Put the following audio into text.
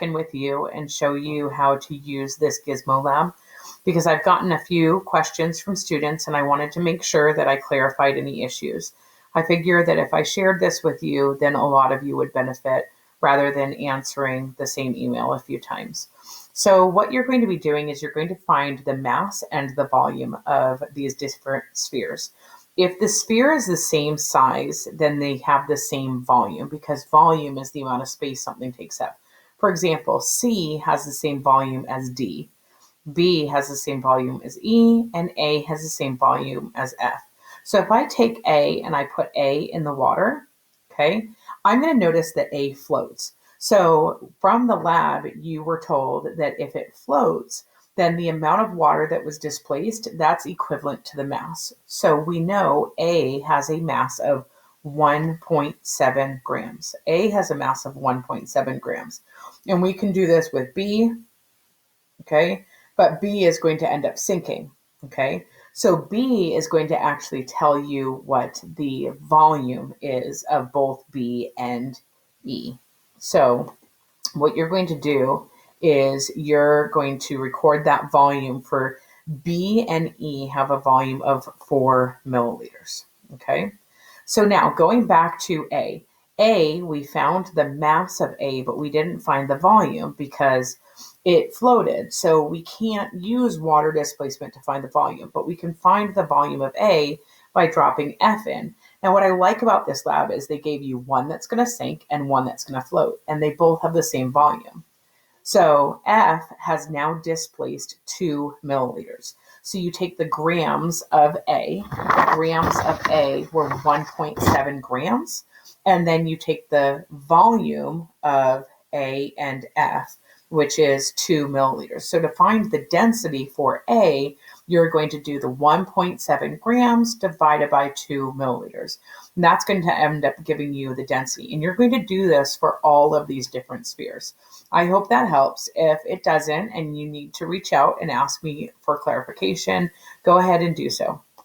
in with you and show you how to use this Gizmo lab because I've gotten a few questions from students and I wanted to make sure that I clarified any issues. I figure that if I shared this with you, then a lot of you would benefit rather than answering the same email a few times. So what you're going to be doing is you're going to find the mass and the volume of these different spheres. If the sphere is the same size, then they have the same volume because volume is the amount of space something takes up. For example, C has the same volume as D, B has the same volume as E, and A has the same volume as F. So if I take A and I put A in the water, okay, I'm going to notice that A floats. So from the lab, you were told that if it floats, then the amount of water that was displaced, that's equivalent to the mass. So we know A has a mass of 1.7 grams. A has a mass of 1.7 grams. And we can do this with B, okay? But B is going to end up sinking, okay? So B is going to actually tell you what the volume is of both B and E. So what you're going to do is you're going to record that volume for B and E have a volume of 4 milliliters, okay? So now going back to A, we found the mass of A, but we didn't find the volume because it floated. So we can't use water displacement to find the volume, but we can find the volume of A by dropping F in. Now, what I like about this lab is they gave you one that's going to sink and one that's going to float, and they both have the same volume. So F has now displaced 2 milliliters. So you take the grams of A, were 1.7 grams, and then you take the volume of A and F, which is 2 milliliters. So to find the density for A, you're going to do the 1.7 grams divided by 2 milliliters. And that's going to end up giving you the density. And you're going to do this for all of these different spheres. I hope that helps. If it doesn't and you need to reach out and ask me for clarification, go ahead and do so.